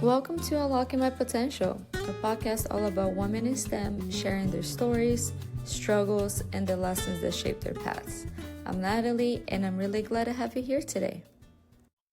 Welcome to Unlocking My Potential, a podcast all about women in STEM sharing their stories, struggles, and the lessons that shape their paths. I'm Natalie, and I'm really glad to have you here today.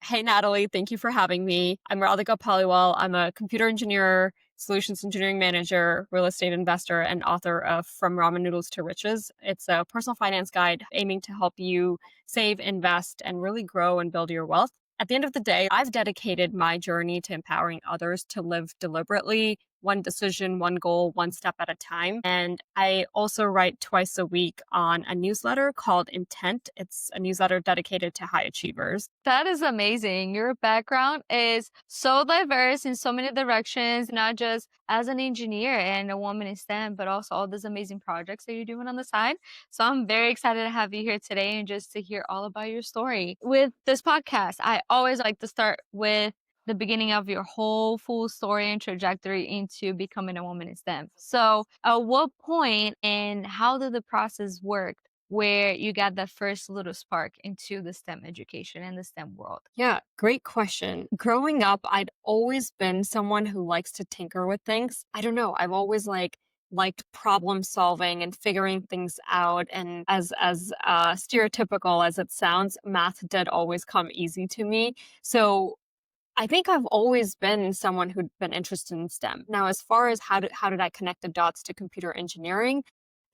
Hey, Natalie, thank you for having me. I'm Radhika Paliwal. I'm a computer engineer, solutions engineering manager, real estate investor, and author of From Ramen Noodles to Riches. It's a personal finance guide aiming to help you save, invest, and really grow and build your wealth. At the end of the day, I've dedicated my journey to empowering others to live deliberately, one decision, one goal, one step at a time. And I also write twice a week on a newsletter called Intent. It's a newsletter dedicated to high achievers. That is amazing. Your background is so diverse in so many directions, not just as an engineer and a woman in STEM, but also all these amazing projects that you're doing on the side. So I'm very excited to have you here today and just to hear all about your story. With this podcast, I always like to start with the beginning of your whole full story and trajectory into becoming a woman in STEM. So at what point and how did the process work where you got that first little spark into the STEM education and the STEM world? Yeah, great question. Growing up, I'd always been someone who likes to tinker with things. I don't know, I've always liked problem solving and figuring things out. And as stereotypical as it sounds, math did always come easy to me. So I think I've always been someone who'd been interested in STEM. Now, as far as how did I connect the dots to computer engineering,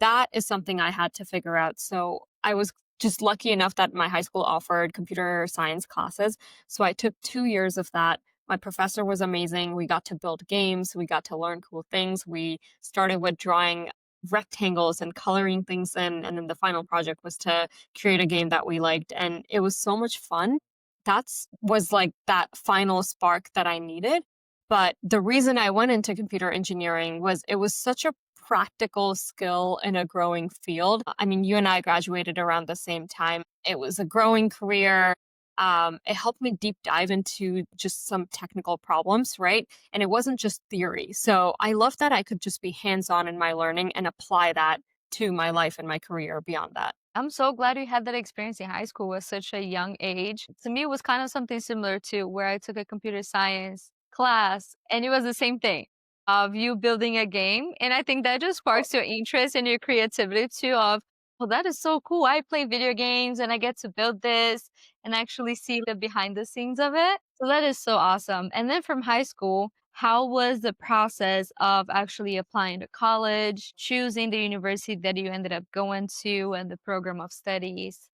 that is something I had to figure out. So I was just lucky enough that my high school offered computer science classes. So I took 2 years of that. My professor was amazing. We got to build games. We got to learn cool things. We started with drawing rectangles and coloring things in. And then the final project was to create a game that we liked. And it was so much fun. That's was like that final spark that I needed. But the reason I went into computer engineering was it was such a practical skill in a growing field. I mean, you and I graduated around the same time. It was a growing career. It helped me deep dive into just some technical problems, right? And it wasn't just theory. So I love that I could just be hands-on in my learning and apply that to my life and my career beyond that. I'm so glad you had that experience in high school at such a young age. To me, it was kind of something similar to where I took a computer science class, and it was the same thing of you building a game. And I think that just sparks your interest and your creativity too of, well, that is so cool. I play video games and I get to build this and actually see the behind the scenes of it. So that is so awesome. And then from high school, how was the process of actually applying to college, choosing the university that you ended up going to, and the program of studies?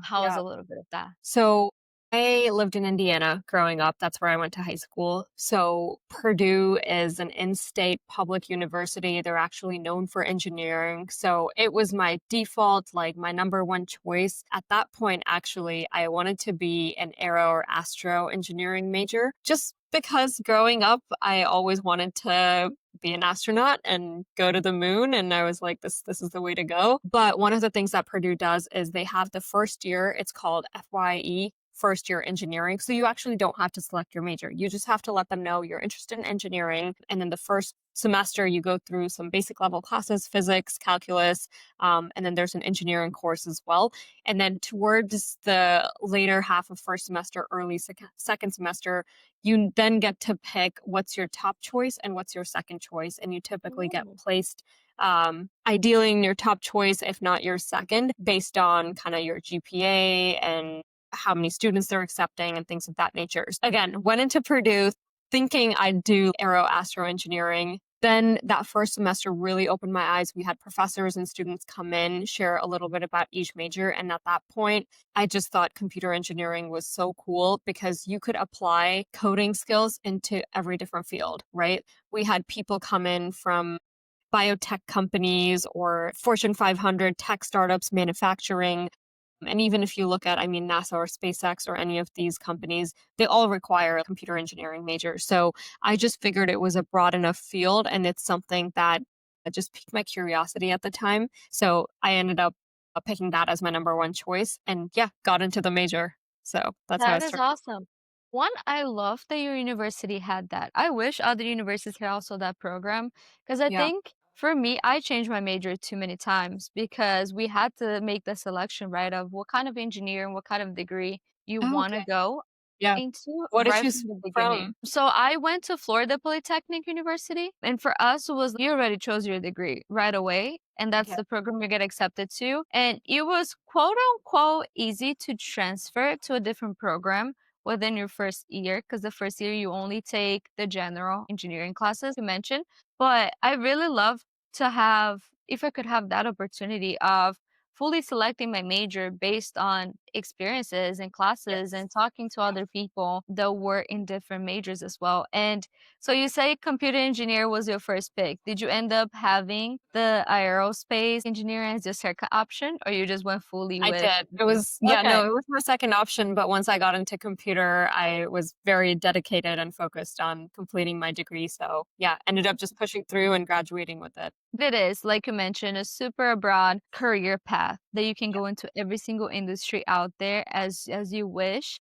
How was Yeah. a little bit of that? So I lived in Indiana growing up. That's where I went to high school. So Purdue is an in-state public university. They're actually known for engineering. So it was my default, like my number one choice. At that point, actually, I wanted to be an aero or astro engineering major just because growing up, I always wanted to be an astronaut and go to the moon. And I was like, this is the way to go. But one of the things that Purdue does is they have the first year, it's called FYE, first year engineering. So you actually don't have to select your major. You just have to let them know you're interested in engineering. And then the first semester, you go through some basic level classes, physics, calculus, and then there's an engineering course as well. And then towards the later half of first semester, early second semester, you then get to pick what's your top choice and what's your second choice. And you typically get placed ideally in your top choice, if not your second, based on kind of your GPA and how many students they're accepting and things of that nature. Again, went into Purdue thinking I'd do aero astro engineering. Then that first semester really opened my eyes. We had professors and students come in, share a little bit about each major. And at that point, I just thought computer engineering was so cool because you could apply coding skills into every different field, right? We had people come in from biotech companies or Fortune 500 tech startups, manufacturing. And even if you look at, I mean, NASA or SpaceX or any of these companies, they all require a computer engineering major. So I just figured it was a broad enough field and it's something that just piqued my curiosity at the time. So I ended up picking that as my number one choice and yeah, got into the major. So that's how I That is started. awesome. One, I love that your university had that. I wish other universities had also that program because I Yeah. think for me, I changed my major too many times because we had to make the selection, right, of what kind of engineer and what kind of degree you Oh, want to okay. go. Yeah. into What is right she from the from? beginning. So I went to Florida Polytechnic University, and for us, it was you already chose your degree right away, and that's Yeah. the program you get accepted to. And it was quote unquote easy to transfer to a different program within your first year, because the first year you only take the general engineering classes you mentioned. But I really love to have, if I could have that opportunity of fully selecting my major based on experiences and classes Yes. and talking to other people that were in different majors as well. And so you say computer engineer was your first pick. Did you end up having the aerospace engineering as your second option, or you just went fully I with did. It was yeah, Okay. no, it was my second option, but once I got into computer, I was very dedicated and focused on completing my degree, so, yeah, ended up just pushing through and graduating with it. It is, like you mentioned, a super broad career path that you can Yeah. go into every single industry out there as you wish.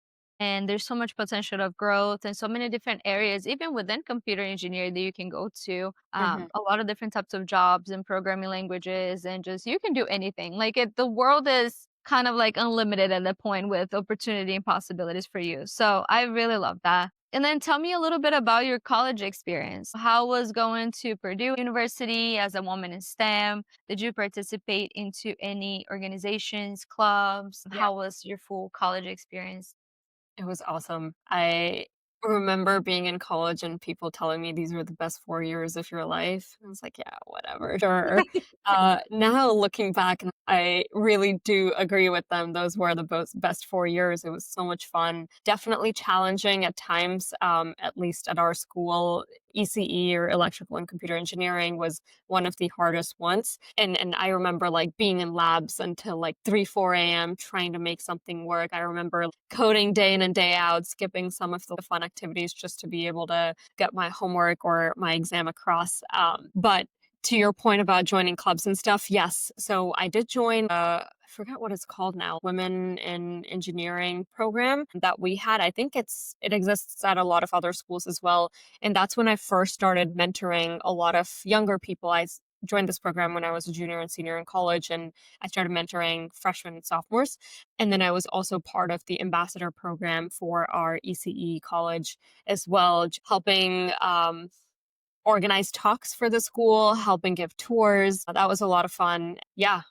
And there's so much potential of growth and so many different areas, even within computer engineering, that you can go to. Mhm. A lot of different types of jobs and programming languages, and just you can do anything. Like the world is kind of like unlimited at that point with opportunity and possibilities for you. So I really love that. And then tell me a little bit about your college experience. How was going to Purdue University as a woman in STEM? Did you participate into any organizations, clubs? Yeah. How was your full college experience? It was awesome. I remember being in college and people telling me these were the best 4 years of your life. I was like, "Yeah, whatever, sure." Now looking back, I really do agree with them. Those were the best 4 years. It was so much fun. Definitely challenging at times, at least at our school. ECE or electrical and computer engineering was one of the hardest ones. And I remember like being in labs until like 3, 4 a.m. trying to make something work. I remember coding day in and day out, skipping some of the fun activities just to be able to get my homework or my exam across. But to your point about joining clubs and stuff, yes. So I did join I forgot what it's called now, Women in Engineering program that we had. I think it exists at a lot of other schools as well. And that's when I first started mentoring a lot of younger people. Joined this program when I was a junior and senior in college, and I started mentoring freshmen and sophomores. And then I was also part of the ambassador program for our ECE college as well, helping organize talks for the school, helping give tours. That was a lot of fun. Yeah,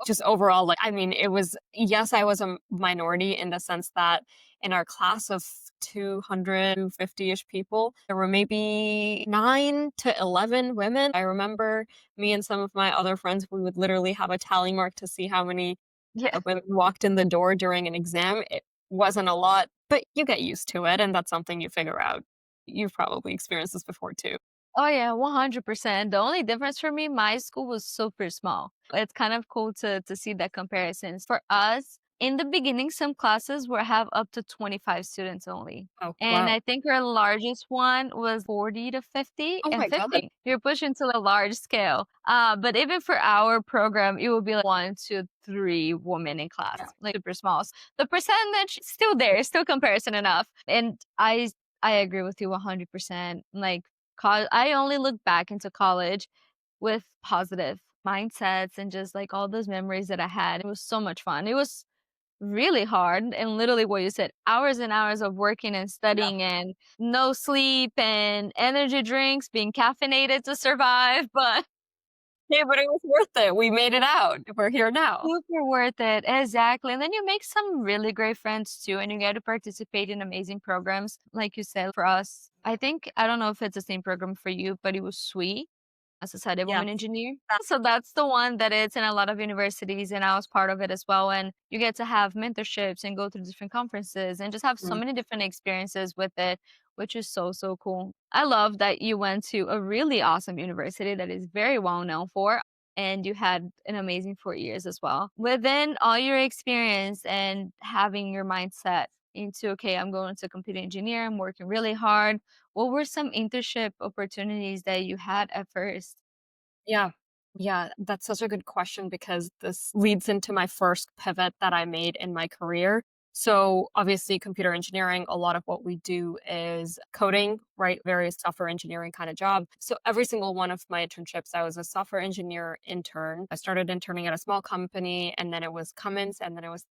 just overall, like, I mean, it was, yes, I was a minority in the sense that in our class of 250-ish people, there were maybe 9 to 11 women. I remember me and some of my other friends, we would literally have a tally mark to see how many Yeah. women walked in the door during an exam. It wasn't a lot, but you get used to it, and that's something you figure out. You've probably experienced this before too. Oh yeah, 100%. The only difference for me, my school was super small. It's kind of cool to see that comparison. For us, in the beginning, some classes will have up to 25 students only. Oh, And wow. I think our largest one was 40 to 50 Oh and my god. 50. You're pushing to a large scale. But even for our program, it would be like 1 to 3 women in class, Yeah. like super small. The percentage still there, still comparison enough. And I agree with you 100%. Like I only look back into college with positive mindsets and just like all those memories that I had. It was so much fun. It was really hard and literally what you said, hours and hours of working and Yeah. studying and no sleep and energy drinks, being caffeinated to survive, but Yeah, but it was worth it. We made it out. We're here now. super worth it. Exactly. And then you make some really great friends too, and you get to participate in amazing programs. Like you said, for us, I think, I don't know if it's the same program for you, but it was sweet a Society of Yes. Women Engineer. So that's the one that it's in a lot of universities, and I was part of it as well. And you get to have mentorships and go through different conferences and just have so Mm. many different experiences with it, which is so, so cool. I love that you went to a really awesome university that is very well known for, and you had an amazing 4 years as well. Within all your experience and having your mindset into, okay, I'm going to computer engineer, I'm working really hard, what were some internship opportunities that you had at first? Yeah. Yeah, that's such a good question because this leads into my first pivot that I made in my career. So, obviously, computer engineering, a lot of what we do is coding, right? Various software engineering kind of job. So, every single one of my internships, I was a software engineer intern. I started interning at a small company, and then it was Cummins, and then it was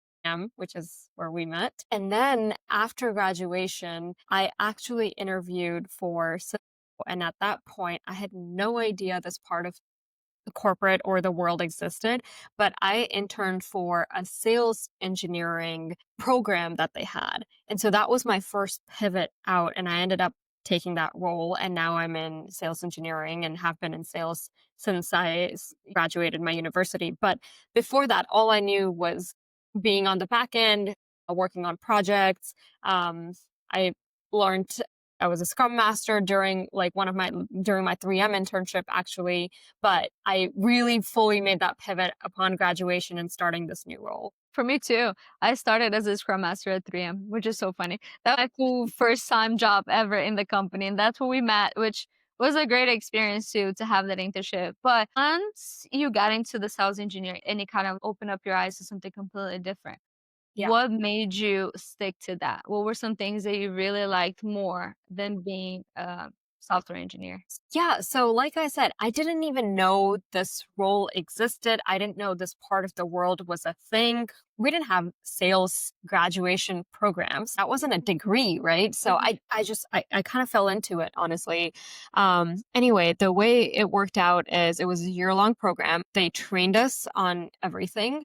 which is where we met. And then after graduation, I actually interviewed for Cisco. And at that point, I had no idea this part of the corporate or the world existed, but I interned for a sales engineering program that they had. And so that was my first pivot out. And I ended up taking that role. And now I'm in sales engineering and have been in sales since graduated my university. But before that, all I knew was being on the back end, working on projects. I learned I was a scrum master during during my 3M internship actually, but I really fully made that pivot upon graduation and starting this new role. For me too. I started as a scrum master at 3M, which is so funny. That was my full first time job ever in the company. And that's where we met, which was a great experience too, to have that internship. But once you got into the sales engineering and it kind of opened up your eyes to something completely different, Yeah. what made you stick to that? What were some things that you really liked more than being a software engineer? Yeah. So, like I said, I didn't even know this role existed. I didn't know this part of the world was a thing. We didn't have sales graduation programs. That wasn't a degree, right? So I kind of fell into it, honestly. Anyway, the way it worked out is it was a year-long program. They trained us on everything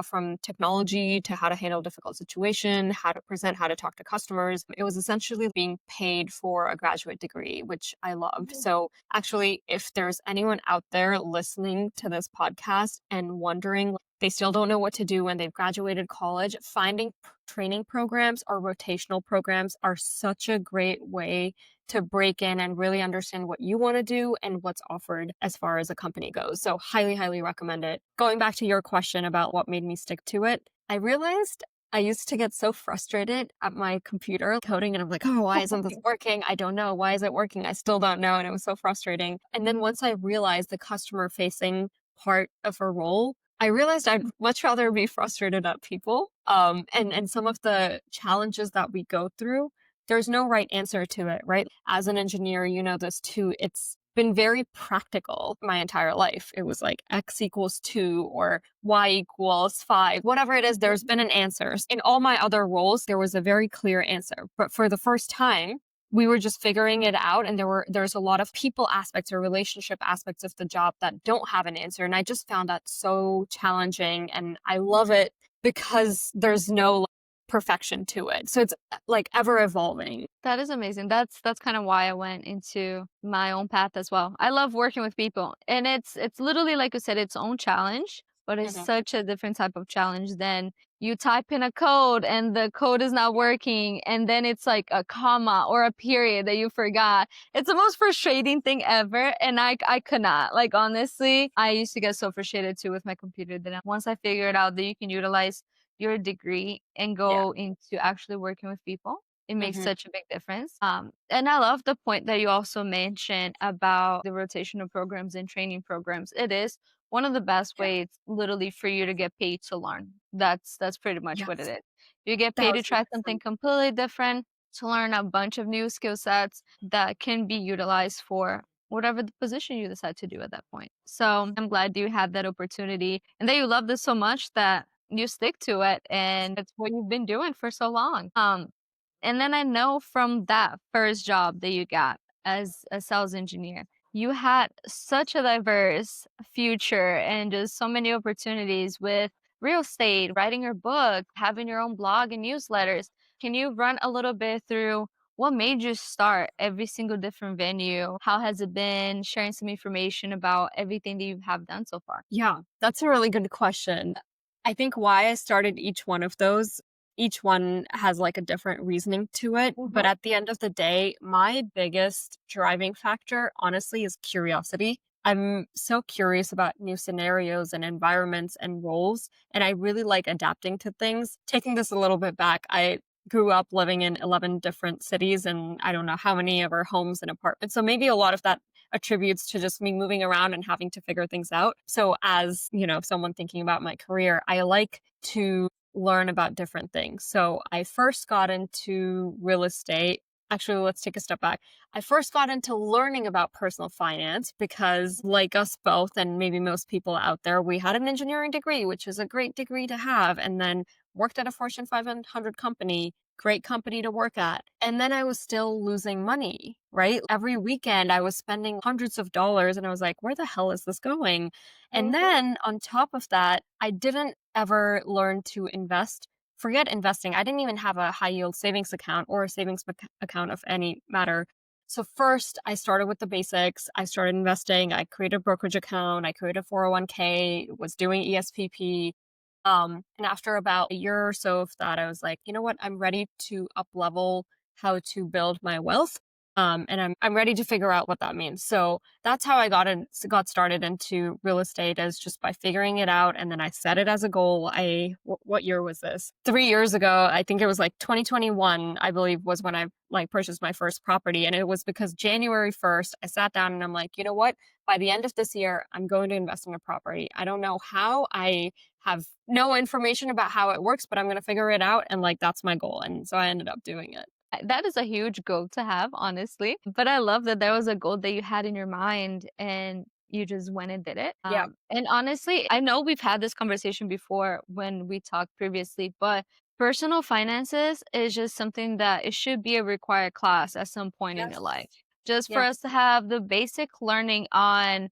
from technology to how to handle difficult situation, how to present, how to talk to customers. It was essentially being paid for a graduate degree, which I loved. So actually, if there's anyone out there listening to this podcast and wondering, they still don't know what to do when they've graduated college, finding training programs or rotational programs are such a great way to break in and really understand what you want to do and what's offered as far as a company goes. So highly, highly recommend it. Going back to your question about what made me stick to it, I realized I used to get so frustrated at my computer coding and I'm like, oh, why isn't this working? I don't know. Why is it working? I still don't know. And it was so frustrating. And then once I realized the customer facing part of a role, I realized I'd much rather be frustrated at people. And some of the challenges that we go through, there's no right answer to it, right? As an engineer, you know this too. It's been very practical my entire life. It was like X equals 2 or Y equals 5, whatever it is, there's been an answer. In all my other roles, there was a very clear answer. But for the first time, we were just figuring it out. And there's a lot of people aspects or relationship aspects of the job that don't have an answer. And I just found that so challenging. And I love it because there's no perfection to it. So it's like ever evolving. That is amazing. That's kind of why I went into my own path as well. I love working with people, and it's literally like you said, its own challenge, but it's Mhm. such a different type of challenge than you type in a code and the code is not working, and then it's like a comma or a period that you forgot. It's the most frustrating thing ever, and I could not. Like honestly, I used to get so frustrated too with my computer that once I figured out that you can utilize your degree and Yeah. go into actually working with people, it makes Mhm. such a big difference. And I love the point that you also mentioned about the rotational programs and training programs. It is one of the best Yeah. ways, literally, for you to get paid to learn. That's pretty much what it Yes. is. You get paid to try something 1000%. completely different, to learn a bunch of new skill sets that can be utilized for whatever the position you decide to do at that point. So I'm glad you had that opportunity and that you love this so much that you stick to it and it's what you've been doing for so long. And then I know from that first job that you got as a sales engineer, you had such a diverse future and just so many opportunities with real estate, writing your book, having your own blog and newsletters. Can you run a little bit through what made you start every single different venue? How has it been? Sharing some information about everything that you have done so far. Yeah, that's a really good question. I think why I started each one of those, each one has like a different reasoning to it. But at the end of the day, my biggest driving factor, honestly, is curiosity. I'm so curious about new scenarios and environments and roles, and I really like adapting to things. Taking this a little bit back, I grew up living in 11 different cities and I don't know how many of our homes and apartments. So maybe a lot of that attributes to just me moving around and having to figure things out. So as, someone thinking about my career, I like to learn about different things. So I first got into real estate. Actually, let's take a step back. I first got into learning about personal finance because, like us both, and maybe most people out there, we had an engineering degree, which is a great degree to have. And then worked at a Fortune 500 company, great company to work at. And then I was still losing money, right? Every weekend I was spending hundreds of dollars and I was like, where the hell is this going? And then on top of that, I didn't ever learn to invest. Forget investing. I didn't even have a high yield savings account or a savings account of any matter. So first, I started with the basics. I started investing. I created a brokerage account. I created a 401k, was doing ESPP. And after about a year or so of that, I was like, you know what? I'm ready to up level how to build my wealth. And I'm ready to figure out what that means. So that's how I got started into real estate, is just by figuring it out. And then I set it as a goal. What year was this? 3 years ago, I think it was like 2021, I believe, was when I like purchased my first property. And it was because January 1st, I sat down and I'm like, you know what? By the end of this year, I'm going to invest in a property. I don't know how. I have no information about how it works, but I'm going to figure it out. And like, that's my goal. And so I ended up doing it. That is a huge goal to have, honestly. But I love that there was a goal that you had in your mind and you just went and did it. Yeah. And honestly, I know we've had this conversation before when we talked previously, but personal finances is just something that it should be a required class at some point in your Yes. life. Just for Yeah. us to have the basic learning on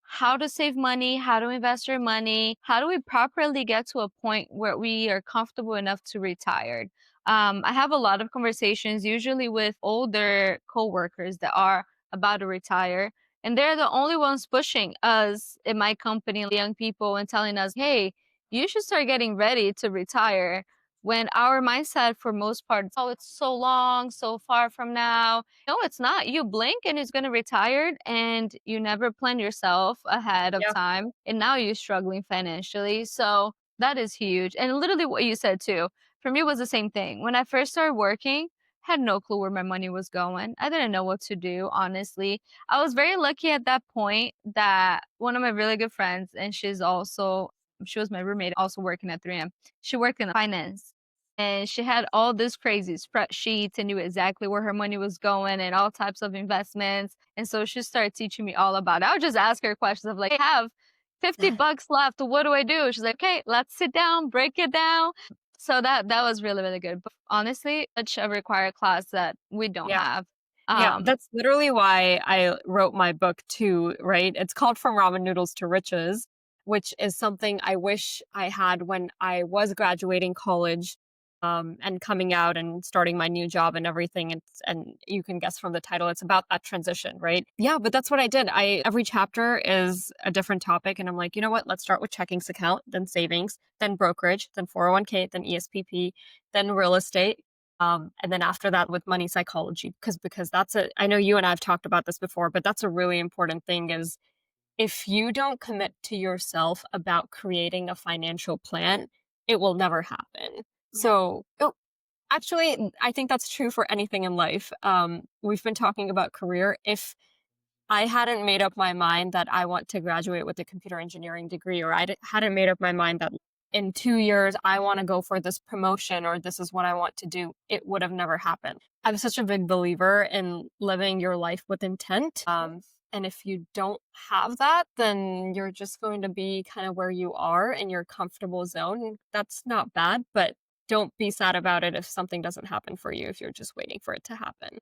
how to save money, how to invest your money, how do we properly get to a point where we are comfortable enough to retire. I have a lot of conversations, usually with older coworkers that are about to retire, and they're the only ones pushing us in my company, young people, and telling us, "Hey, you should start getting ready to retire." When our mindset, for most part, oh, it's so long, so far from now. No, it's not. You blink and it's gonna retire, and you never plan yourself ahead of Yeah. time, and now you're struggling financially. So that is huge. And literally what you said too, for me was the same thing. When I first started working, had no clue where my money was going. I didn't know what to do, honestly. I was very lucky at that point that one of my really good friends, and she was my roommate, also working at 3M. She worked in finance, and she had all this crazy spreadsheets and knew exactly where her money was going and all types of investments. And so she started teaching me all about it. I would just ask her questions of like, "Hey, I have $50 left. What do I do?" She's like, "Okay, let's sit down, break it down." So that was really, really good. But honestly, such a required class that we don't Yeah. have. Yeah, Um, that's literally why I wrote my book too, right? It's called From Ramen Noodles to Riches, which is something I wish I had when I was graduating college, and coming out and starting my new job and everything. And you can guess from the title, it's about that transition, right? Yeah, but that's what I did. Every chapter is a different topic, and I'm like, you know what? Let's start with checkings account, then savings, then brokerage, then 401k, then ESPP, then real estate. And then after that with money psychology, because I know you and I've talked about this before, but that's a really important thing, is if you don't commit to yourself about creating a financial plan, it will never happen. So, actually, I think that's true for anything in life. We've been talking about career. If I hadn't made up my mind that I want to graduate with a computer engineering degree, or hadn't made up my mind that in 2 years I want to go for this promotion or this is what I want to do, it would have never happened. I'm such a big believer in living your life with intent. And if you don't have that, then you're just going to be kind of where you are in your comfortable zone. That's not bad, but don't be sad about it if something doesn't happen for you, if you're just waiting for it to happen.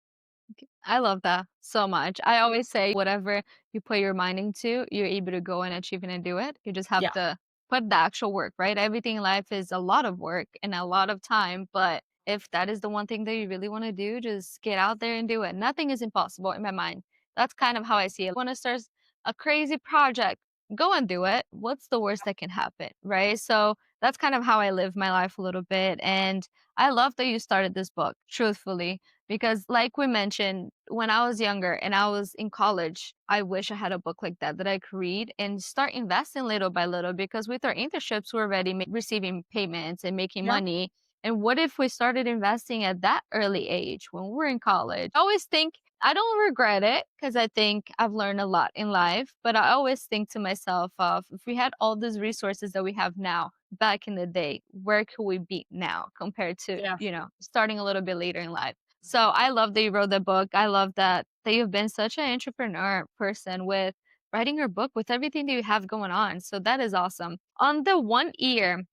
I love that so much. I always say whatever you put your mind into, you're able to go and achieve it and do it. You just have Yeah. to put the actual work, right? Everything in life is a lot of work and a lot of time, but if that is the one thing that you really want to do, just get out there and do it. Nothing is impossible in my mind. That's kind of how I see it. Want to start a crazy project, go and do it. What's the worst that can happen, right? So that's kind of how I live my life a little bit. And I love that you started this book, truthfully, because like we mentioned, when I was younger and I was in college, I wish I had a book like that I could read and start investing little by little, because with our internships, we're already receiving payments and making Yeah. money. And what if we started investing at that early age when we're in college? I always think I don't regret it because I think I've learned a lot in life, but I always think to myself of if we had all these resources that we have now back in the day, where could we be now compared to, Yeah. starting a little bit later in life? So I love that you wrote the book. I love that you've been such an entrepreneur person with writing your book with everything that you have going on. So that is awesome. On the one year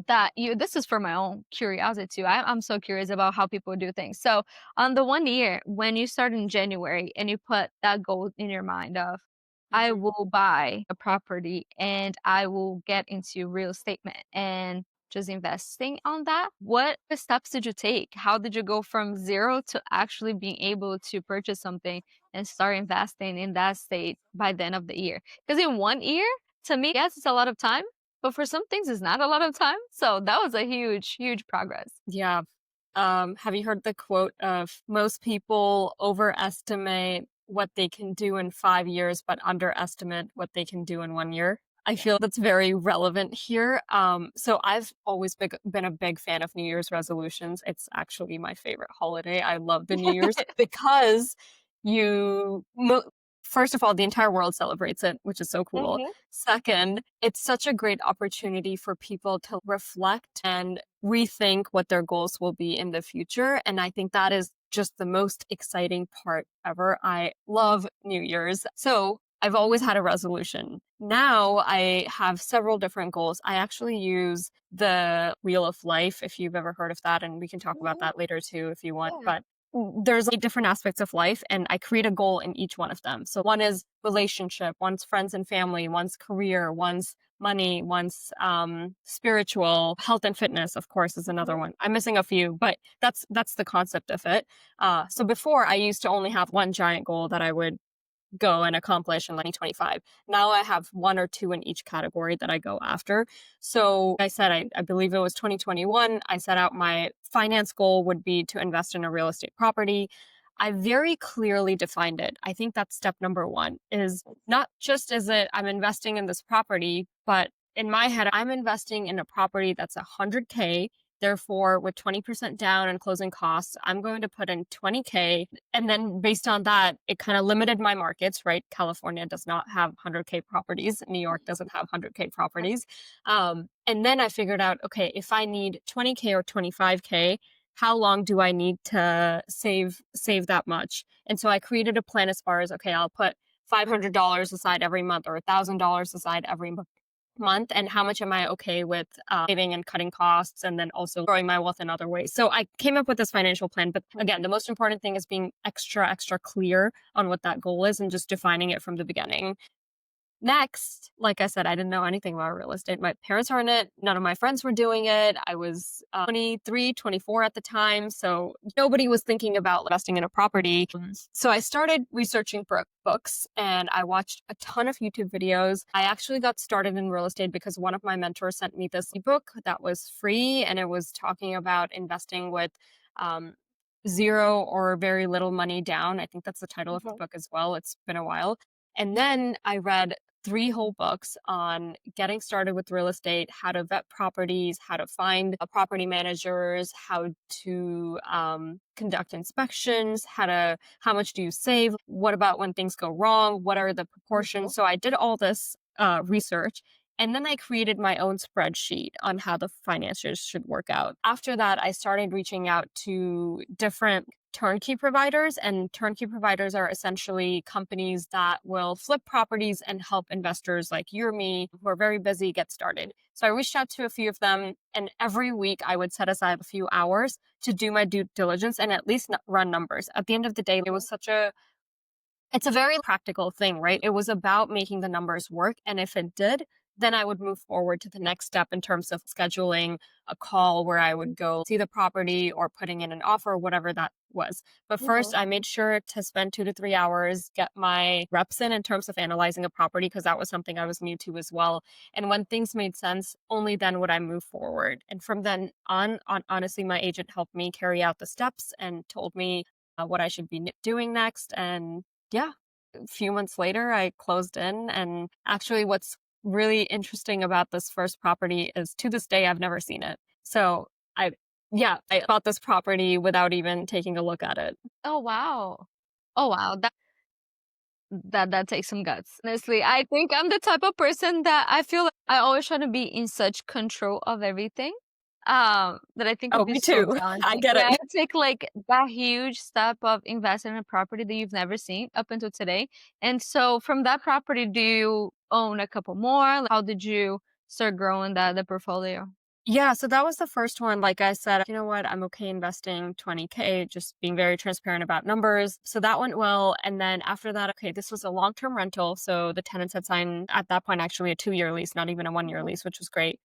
that you this is for my own curiosity too. I'm so curious about how people do things. So on the 1 year, when you start in January and you put that goal in your mind of, I Mhm. will buy a property and I will get into real estate and just investing on that. What steps did you take? How did you go from zero to actually being able to purchase something and start investing in that state by the end of the year? Because in 1 year, to me, yes, it's a lot of time, but for some things, it's not a lot of time. So that was a huge, huge progress. Yeah. Have you heard the quote of most people overestimate what they can do in 5 years, but underestimate what they can do in 1 year? I feel that's very relevant here. So I've always been a big fan of New Year's resolutions. It's actually my favorite holiday. I love the New Year's because you, first of all, the entire world celebrates it, which is so cool. Mhm. Second, it's such a great opportunity for people to reflect and rethink what their goals will be in the future. And I think that is just the most exciting part ever. I love New Year's. So I've always had a resolution. Now I have several different goals. I actually use the Wheel of Life, if you've ever heard of that, and we can talk about Mhm. that later too if you want. Yeah. But there's like different aspects of life, and I create a goal in each one of them. So one is relationship, one's friends and family, one's career, one's money, one's spiritual, health and fitness, of course, is another Mhm. one. I'm missing a few, but that's the concept of it. So before I used to only have one giant goal that I would go and accomplish in like 2025. Now I have one or two in each category that I go after. So I said, I believe it was 2021, I set out my finance goal would be to invest in a real estate property. I very clearly defined it. I think that's step number one is not just is it I'm investing in this property, but in my head, I'm investing in a property that's 100K. Therefore, with 20% down and closing costs, I'm going to put in 20K. And then based on that, it kind of limited my markets, right? California does not have 100K properties. New York doesn't have 100K properties. And then I figured out, okay, if I need 20K or 25K, how long do I need to save that much? And so I created a plan as far as, okay, I'll put $500 aside every month or $1,000 aside every month, and how much am I okay with saving and cutting costs and then also growing my wealth in other ways. So I came up with this financial plan, but again, the most important thing is being extra clear on what that goal is and just defining it from the beginning. Next, like I said, I didn't know anything about real estate. My parents are in it. None of my friends were doing it. I was 23, 24 at the time. So nobody was thinking about investing in a property. So I started researching books and I watched a ton of YouTube videos. I actually got started in real estate because one of my mentors sent me this ebook that was free and it was talking about investing with um, zero or very little money down. I think that's the title of the Mhm. book as well. It's been a while. And then I read three whole books on getting started with real estate, how to vet properties, how to find property managers, how to conduct inspections, how much do you save? What about when things go wrong? What are the proportions? Mhm. So I did all this research. And then I created my own spreadsheet on how the finances should work out. After that, I started reaching out to different turnkey providers, and turnkey providers are essentially companies that will flip properties and help investors like you or me who are very busy get started. So I reached out to a few of them, and every week I would set aside a few hours to do my due diligence and at least run numbers. At the end of the day, it's a very practical thing, right? It was about making the numbers work. And if it did, then I would move forward to the next step in terms of scheduling a call where I would go see the property or putting in an offer, whatever that was. But first, Mhm. I made sure to spend 2 to 3 hours, get my reps in terms of analyzing a property, because that was something I was new to as well. And when things made sense, only then would I move forward. And from then on honestly, my agent helped me carry out the steps and told me what I should be doing next. And yeah, a few months later, I closed in. And actually, what's really interesting about this first property is to this day, I've never seen it. So I, yeah, I bought this property without even taking a look at it. Oh, wow. Oh, wow. That takes some guts. Honestly, I think I'm the type of person that I feel like I always try to be in such control of everything, that I think Oh, would be me so too. I challenging. get Yeah, it. to take, like, that huge step of investing in a property that you've never seen up until today. And so from that property, do you own a couple more? Like, how did you start growing the portfolio? Yeah, so that was the first one. Like I said, you know what? I'm okay investing 20K, just being very transparent about numbers. So that went well. And then after that, okay, this was a long-term rental. So the tenants had signed at that point actually a 2-year lease, not even a 1-year Mhm. lease, which was great.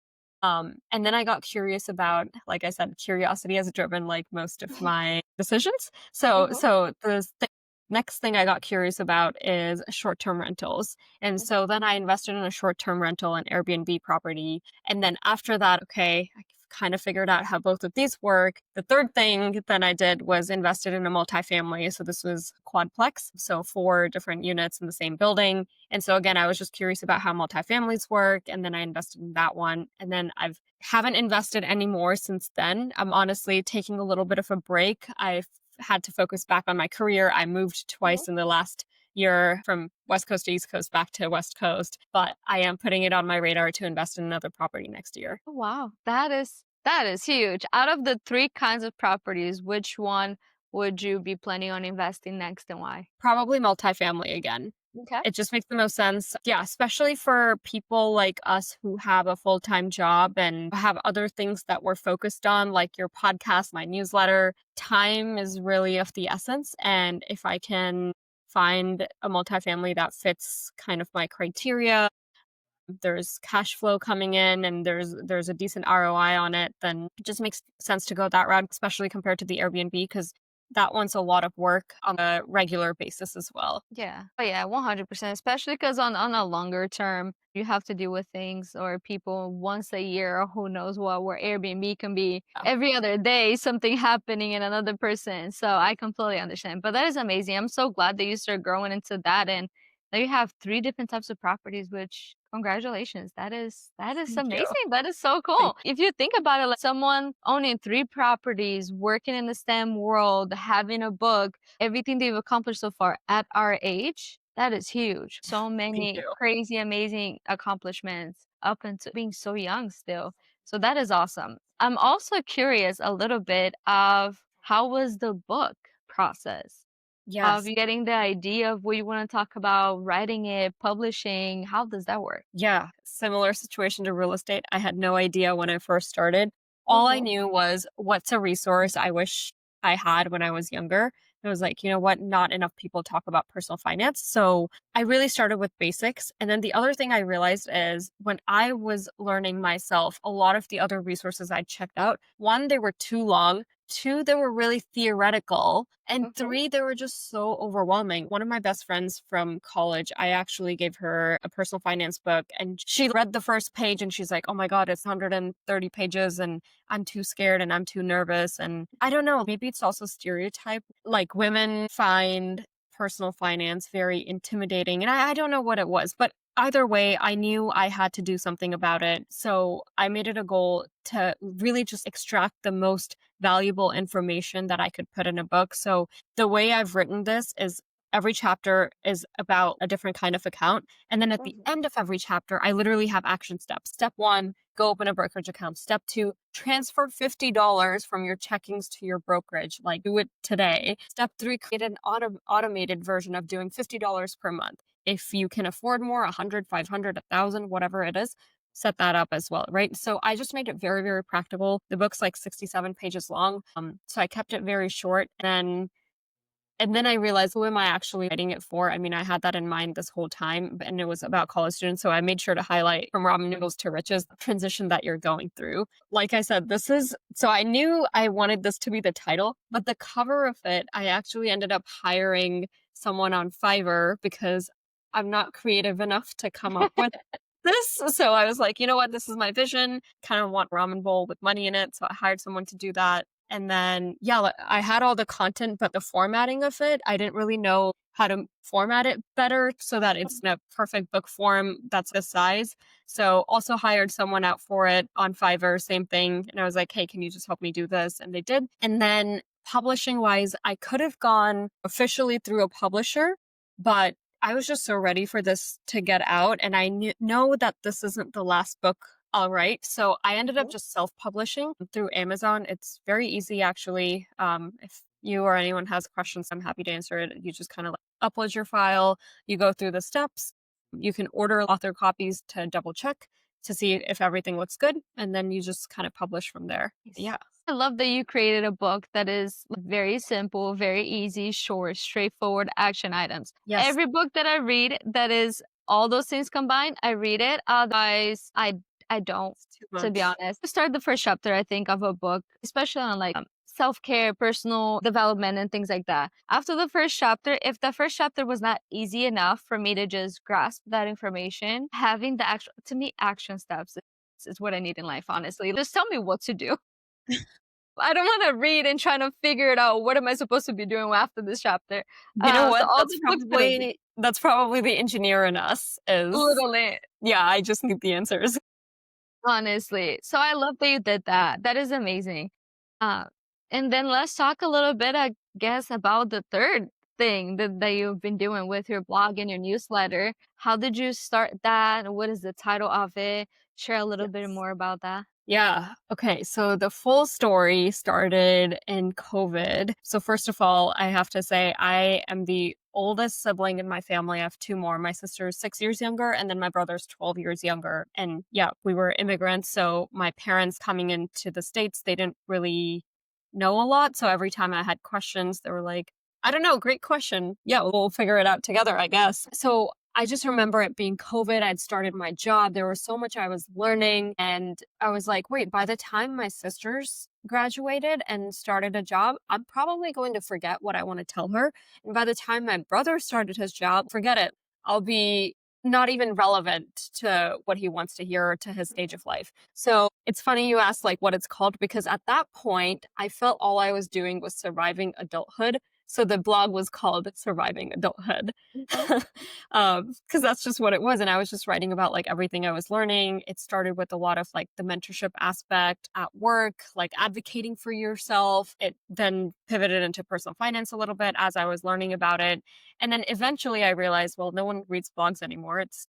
And then I got curious about, like I said, curiosity has driven like most of my decisions. So Mhm. so the next thing I got curious about is short-term rentals. And so then I invested in a short-term rental and Airbnb property, and then after that, okay, I kind of figured out how both of these work. The third thing that I did was invested in a multifamily. So this was quadplex, so 4 different units in the same building. And so again, I was just curious about how multifamilies work, and then I invested in that one. And then I've haven't invested anymore since then. I'm honestly taking a little bit of a break. I've had to focus back on my career. I moved Mhm. twice in the last year from West Coast to East Coast back to West Coast, but I am putting it on my radar to invest in another property next year. Oh, wow. That is huge. Out of the 3 kinds of properties, which one would you be planning on investing next and why? Probably multifamily again. Okay. It just makes the most sense. Yeah, especially for people like us who have a full-time job and have other things that we're focused on, like your podcast, my newsletter. Time is really of the essence. And if I can find a multifamily that fits kind of my criteria, there's cash flow coming in and there's a decent ROI on it, then it just makes sense to go that route, especially compared to the Airbnb because that one's a lot of work on a regular basis as well. Yeah. Oh, yeah, 100%, especially because on a longer term, you have to deal with things or people once a year or who knows what, where Airbnb can be Yeah. every other day, something happening in another person. So I completely understand. But that is amazing. I'm so glad that you started growing into that and now you have 3 different types of properties, which congratulations. That is Thank you. amazing. That is so Thank cool. If you think about it, like someone owning 3 properties, working in the STEM world, having a book, everything they've accomplished so far at our age, that is huge. So thank many you. crazy, amazing accomplishments up until being so young still. So that is awesome. I'm also curious a little bit of how was the book process? Of Yes. you getting the idea of what you want to talk about, writing it, publishing, how does that work? Yeah, similar situation to real estate. I had no idea when I first started. All I Mhm. knew was what's a resource I wish I had when I was younger. It was like, you know what? Not enough people talk about personal finance. So I really started with basics. And then the other thing I realized is when I was learning myself, a lot of the other resources I checked out, one, they were too long. Two, they were really theoretical. And Mhm. three, they were just so overwhelming. One of my best friends from college, I actually gave her a personal finance book and she read the first page and she's like, oh my God, it's 130 pages and I'm too scared and I'm too nervous. And I don't know, maybe it's also stereotype. Like women find personal finance very intimidating. And I don't know what it was, but either way, I knew I had to do something about it. So I made it a goal to really just extract the most valuable information that I could put in a book. So the way I've written this is every chapter is about a different kind of account. And then at the Mhm. end of every chapter, I literally have action steps. Step one, go open a brokerage account. Step two, transfer $50 from your checkings to your brokerage. Like do it today. Step three, create an automated version of doing $50 per month. If you can afford more, 100, 500, 1,000, whatever it is, set that up as well, right? So I just made it very, very practical. The book's like 67 pages long. So I kept it very short. And then I realized, who am I actually writing it for? I mean, I had that in mind this whole time, and it was about college students. So I made sure to highlight from ramen noodles to riches, the transition that you're going through. Like I said, so I knew I wanted this to be the title, but the cover of it, I actually ended up hiring someone on Fiverr because I'm not creative enough to come up with this. So I was like, you know what? This is my vision. Kind of want ramen bowl with money in it. So I hired someone to do that. And then, yeah, I had all the content, but the formatting of it, I didn't really know how to format it better so that it's in a perfect book form that's the size. So also hired someone out for it on Fiverr, same thing. And I was like, hey, can you just help me do this? And they did. And then publishing wise, I could have gone officially through a publisher, but I was just so ready for this to get out. And I know that this isn't the last book I'll write. So I ended up Mhm. just self publishing through Amazon. It's very easy, actually. If you or anyone has questions, I'm happy to answer it. You just kind of like upload your file, you go through the steps. You can order author copies to double check. to see if everything looks good. And then you just kind of publish from there. Yeah. I love that you created a book that is very simple, very easy, short, straightforward action items. Yes. Every book that I read that is all those things combined, I read it. Otherwise, I don't, It's too to be much. honest. To start the first chapter, I think, of a book, especially on like self-care, personal development, and things like that. After the first chapter, if the first chapter was not easy enough for me to just grasp that information, having the actual, to me, action steps is what I need in life, honestly. Just tell me what to do. I don't want to read and trying to figure it out. What am I supposed to be doing after this chapter? You know So what? all the books that I read, That's probably the engineer in us is, literally, yeah, I just need the answers. honestly. So I love that you did that. That is amazing. Uh, and then let's talk a little bit, I guess, about the third thing that you've been doing with your blog and your newsletter. How did you start that? What is the title of it? Share a little bit Yes. more about that. Yeah. Okay. So the full story started in COVID. So, first of all, I have to say, I am the oldest sibling in my family. I have two more. My sister's 6 years younger, and then my brother's 12 years younger. And yeah, we were immigrants. So, my parents coming into the States, they didn't really know a lot. So, every time I had questions, they were like, I don't know, great question. Yeah, we'll figure it out together, I guess. So, I just remember it being COVID. I'd started my job. There was so much I was learning. And I was like, wait, by the time my sisters graduated and started a job, I'm probably going to forget what I want to tell her. And by the time my brother started his job, forget it. I'll be not even relevant to what he wants to hear or to his stage of life. So it's funny you asked like what it's called because at that point, I felt all I was doing was surviving adulthood. So the blog was called Surviving Adulthood. Mhm. Because that's just what it was. And I was just writing about like everything I was learning. It started with a lot of like the mentorship aspect at work, like advocating for yourself. It then pivoted into personal finance a little bit as I was learning about it. And then eventually I realized, well, no one reads blogs anymore. It's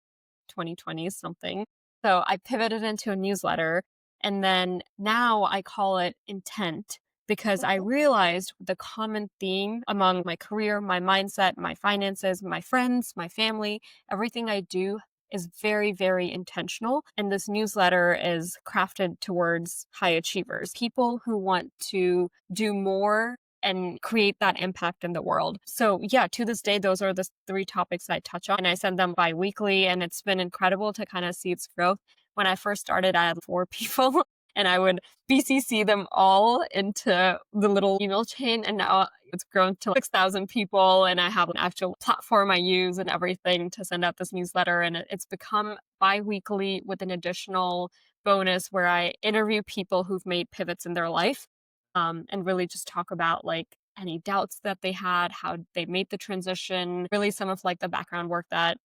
2020 something. So I pivoted into a newsletter. And then now I call it Intent because I realized the common theme among my career, my mindset, my finances, my friends, my family, everything I do is very, very intentional. And this newsletter is crafted towards high achievers, people who want to do more and create that impact in the world. So, yeah, to this day, those are the three topics I touch on. And I send them bi-weekly, and it's been incredible to kind of see its growth. When I first started, I had 4 people, and I would BCC them all into the little email chain. And now it's grown to 6,000 people. And I have an actual platform I use and everything to send out this newsletter. And it's become bi-weekly with an additional bonus where I interview people who've made pivots in their life and really just talk about like any doubts that they had, how they made the transition, really some of like the background work that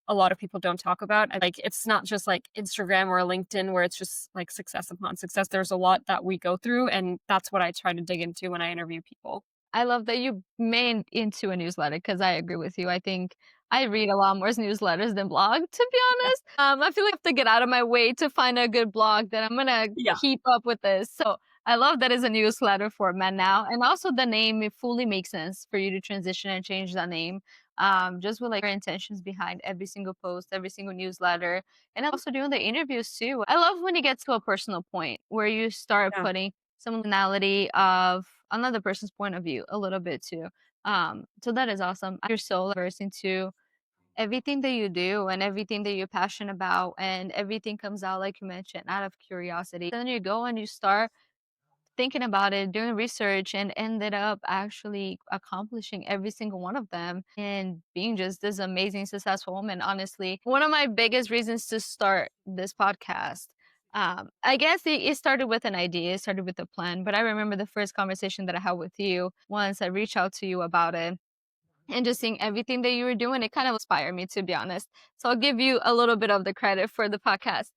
a lot of people don't talk about. And, like, it's not just like Instagram or LinkedIn where it's just like success upon success. There's a lot that we go through, and that's what I try to dig into when I interview people. I love that you made into a newsletter because I agree with you. I think I read a lot more newsletters than blog, to be Yeah. honest. I feel like I have to get out of my way to find a good blog that I'm gonna Yeah. keep up with this. So I love that it's a newsletter format now. And also the name, it fully makes sense for you to transition and change that name. Just with like your intentions behind every single post, every single newsletter, and also doing the interviews too. I love when it gets to a personal point where you start Yeah. putting some tonality of another person's point of view a little bit too. So that is awesome. You're so versed into everything that you do and everything that you're passionate about, and everything comes out like you mentioned out of curiosity. Then you go and you start thinking about it, doing research, and ended up actually accomplishing every single one of them and being just this amazing, successful woman. Honestly, one of my biggest reasons to start this podcast. I guess it started with an idea, it started with a plan, but I remember the first conversation that I had with you once I reached out to you about it and just seeing everything that you were doing, it kind of inspired me, to be honest. So I'll give you a little bit of the credit for the podcast.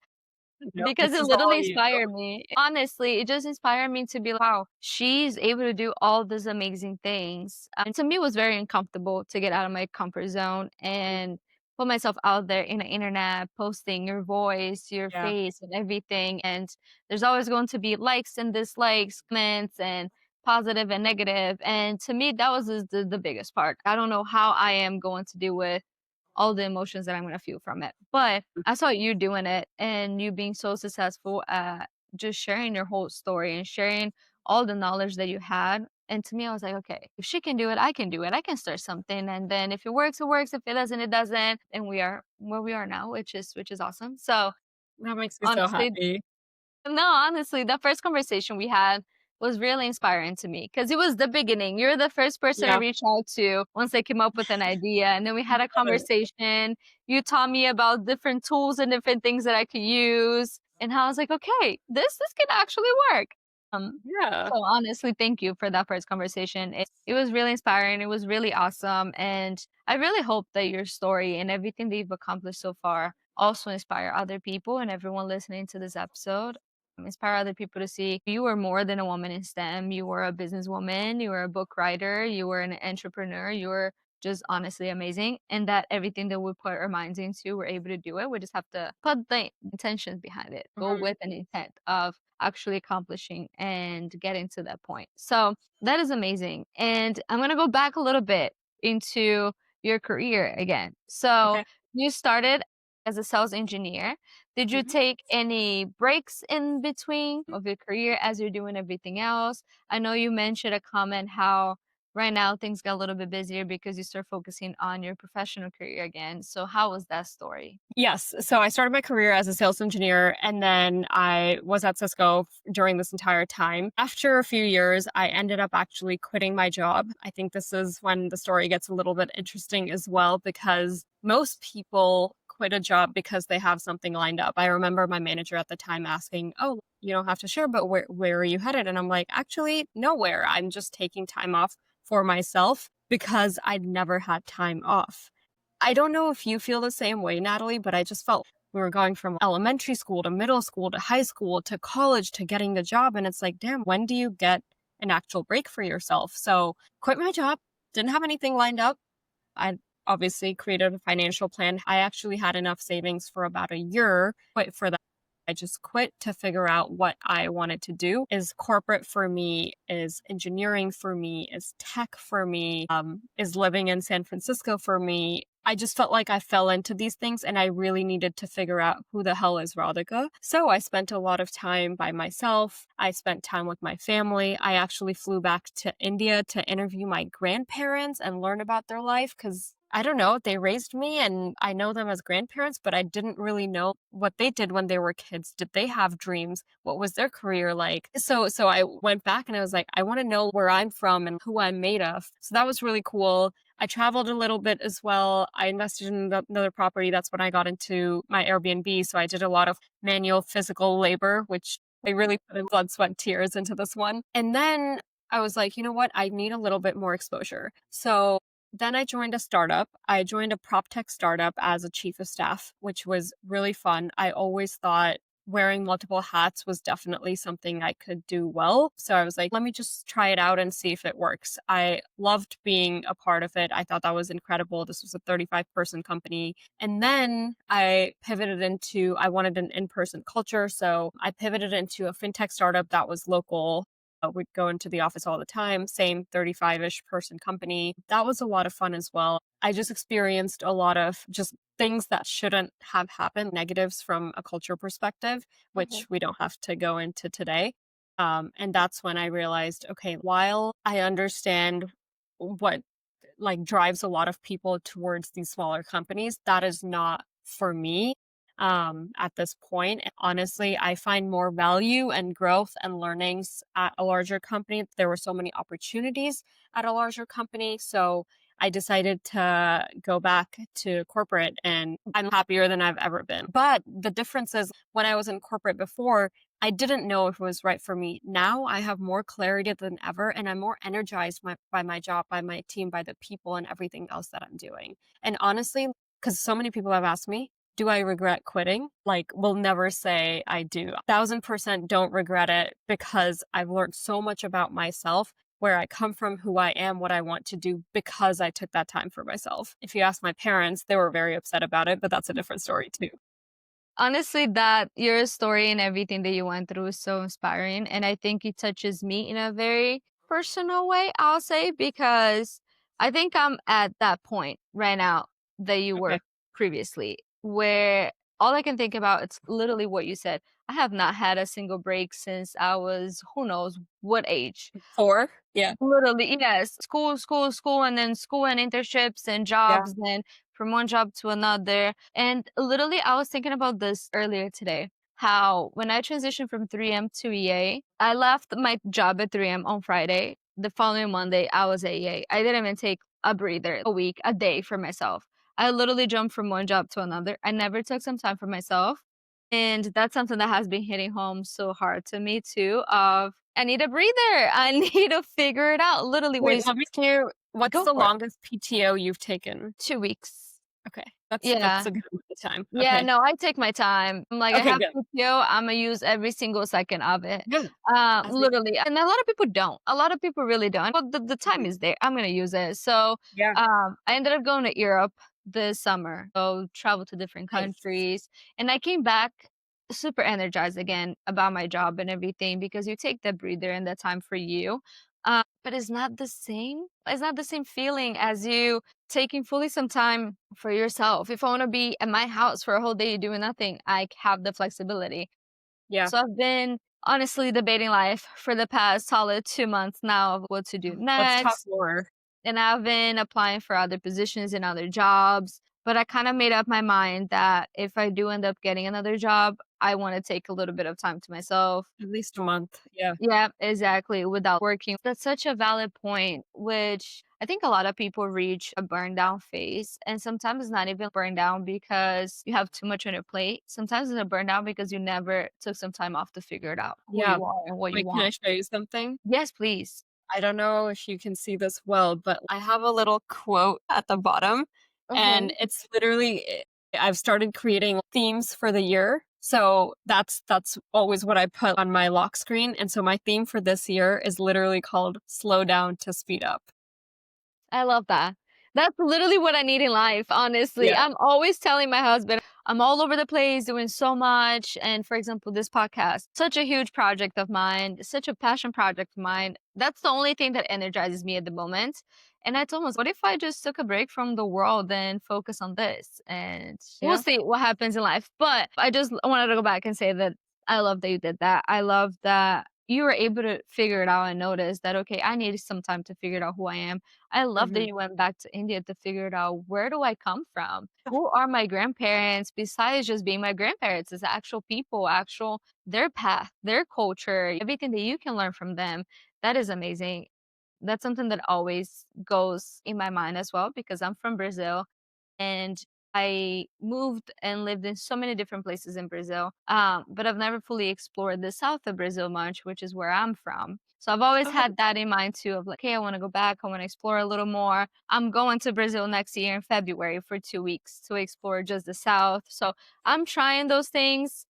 Nope, Because this it is all literally you. inspired me. Honestly, it just inspired me to be like, wow, she's able to do all these amazing things. And to me, it was very uncomfortable to get out of my comfort zone and put myself out there in the internet, posting your voice, your Yeah. face, and everything. And there's always going to be likes and dislikes, comments, and positive and negative. And to me, that was the biggest part. I don't know how I am going to deal with all the emotions that I'm gonna feel from it. But I saw you doing it and you being so successful at just sharing your whole story and sharing all the knowledge that you had. And to me, I was like, okay, if she can do it, I can do it. I can start something. And then if it works, it works. If it doesn't, it doesn't. And we are where we are now, which is awesome. So That makes me so honestly, happy. no, honestly, the first conversation we had was really inspiring to me because it was the beginning. You're the first person I Yeah. reached out to once I came up with an idea. And then we had a conversation. You taught me about different tools and different things that I could use. And I was like, okay, this can actually work. Yeah. So honestly, thank you for that first conversation. It was really inspiring. It was really awesome. And I really hope that your story and everything that you've accomplished so far also inspire other people and everyone listening to this episode. Inspire other people to see you were more than a woman in STEM. You were a businesswoman, you were a book writer, you were an entrepreneur, you were just honestly amazing. And that everything that we put our minds into, we're able to do it. We just have to put the intentions behind it, go Mhm. with an intent of actually accomplishing and getting to that point. So that is amazing. And I'm going to go back a little bit into your career again. So Okay. you started as a sales engineer. Did you Mhm. take any breaks in between of your career as you're doing everything else? I know you mentioned a comment how right now things got a little bit busier because you start focusing on your professional career again. So how was that story? Yes. So I started my career as a sales engineer and then I was at Cisco during this entire time. After a few years, I ended up actually quitting my job. I think this is when the story gets a little bit interesting as well because most people quit a job because they have something lined up. I remember my manager at the time asking, "Oh, you don't have to share, but where are you headed?" And I'm like, "Actually, nowhere. I'm just taking time off for myself because I'd never had time off." I don't know if you feel the same way, Natalie, but I just felt we were going from elementary school to middle school to high school to college to getting the job. And it's like, damn, when do you get an actual break for yourself? So quit my job, didn't have anything lined up. I obviously created a financial plan. I actually had enough savings for about a year, quit for that. I just quit to figure out what I wanted to do. Is corporate for me? Is engineering for me? Is tech for me? Is living in San Francisco for me? I just felt like I fell into these things and I really needed to figure out who the hell is Radhika. So I spent a lot of time by myself. I spent time with my family. I actually flew back to India to interview my grandparents and learn about their life because I don't know, they raised me and I know them as grandparents, but I didn't really know what they did when they were kids. Did they have dreams? What was their career like? So I went back and I was like, I want to know where I'm from and who I'm made of. So that was really cool. I traveled a little bit as well. I invested in another property. That's when I got into my Airbnb. So I did a lot of manual physical labor, which I really put in blood, sweat, tears into this one. And then I was like, you know what? I need a little bit more exposure. So then I joined a startup. I joined a prop tech startup as a chief of staff, which was really fun. I always thought wearing multiple hats was definitely something I could do well. So I was like, let me just try it out and see if it works. I loved being a part of it. I thought that was incredible. This was a 35-person company. And then I pivoted into, I wanted an in-person culture. So I pivoted into a fintech startup that was local. Would go into the office all the time, same 35-ish person company. That was a lot of fun as well. I just experienced a lot of just things that shouldn't have happened, negatives from a culture perspective, which we don't have to go into today. And that's when I realized, okay, while I understand what like drives a lot of people towards these smaller companies, that is not for me at this point. And honestly, I find more value and growth and learnings at a larger company. There were so many opportunities at a larger company. So I decided to go back to corporate and I'm happier than I've ever been. But the difference is when I was in corporate before, I didn't know if it was right for me. Now I have more clarity than ever and I'm more energized by my job, by my team, by the people and everything else that I'm doing. And honestly, because so many people have asked me, do I regret quitting? Like, will never say I do. 1000% don't regret it because I've learned so much about myself, where I come from, who I am, what I want to do because I took that time for myself. If you ask my parents, they were very upset about it, but that's a different story too. Honestly, that your story and everything that you went through is so inspiring. And I think it touches me in a very personal way, I'll say, because I think I'm at that point right now that you were Okay. previously, where all I can think about, it's literally what you said. I have not had a single break since I was who knows what age. 4? Yeah. Literally, yes. School, school, school, and then school and internships and Yeah. jobs, then from one job to another. And literally, I was thinking about this earlier today. How when I transitioned from 3M to EA, I left my job at 3M on Friday. The following Monday, I was at EA. I didn't even take a breather, a week, a day for myself. I literally jumped from one job to another. I never took some time for myself. And that's something that has been hitting home so hard to me too, of I need a breather. I need to figure it out. Literally what Wait, is let me hear what's go the for it. longest PTO you've taken? 2 weeks. Okay. That's Yeah. a good amount of time. Yeah, Okay. no, I take my time. Like, I Okay, have good. PTO, Imma use every single second of it. Good. As it Literally, and a lot of people don't. A lot of people really don't. But the time Mhm. is there. I'm gonna use it. So, Yeah. I ended up going to Europe this summer. So, travel to different Nice. countries, and I came back super energized again about my job and everything because you take that breather and that time for you. But it's not the same. It's not the same feeling as you taking fully some time for yourself. If I want to be at my house for a whole day doing nothing, I have the flexibility. Yeah. So I've been honestly debating life for the past solid 2 months now of what to do Let's talk next. more. And I've been applying for other positions and other jobs. But I kind of made up my mind that if I do end up getting another job, I want to take a little bit of time to myself. At least a month. Yeah. Yeah, exactly, without working. That's such a valid point, which I think a lot of people reach a burn down phase. And sometimes it's not even burn down because you have too much on your plate. Sometimes it's a burn down because you never took some time off to figure it out who Yeah. you are and what you Wait, can I want. show you something? Yes, please. I don't know if you can see this well, but I have a little quote at the bottom, Okay. and it's literally I've started creating themes for the year. So that's always what I put on my lock screen. And so my theme for this year is literally called slow down to speed up. I love that. That's literally what I need in life, honestly. Yeah. I'm always telling my husband, I'm all over the place doing so much. And for example, this podcast, such a huge project of mine, such a passion project of mine. That's the only thing that energizes me at the moment. And I told him, what if I just took a break from the world and focus on this? And we'll Yeah. see what happens in life. But I just wanted to go back and say that I love that you did that. I love that you were able to figure it out and notice that, okay, I need some time to figure out who I am. I love that Hmm. you went back to India to figure it out. Where do I come from? Who are my grandparents besides just being my grandparents? It's actual people, actual their path, their culture, everything that you can learn from them. That is amazing. That's something that always goes in my mind as well because I'm from Brazil and I moved and lived in so many different places in Brazil. But I've never fully explored the south of Brazil much, which is where I'm from. So I've always Oh, had that in mind too of like, hey, I want to go back. I want to explore a little more. I'm going to Brazil next year in February for 2 weeks to explore just the south. So I'm trying those things.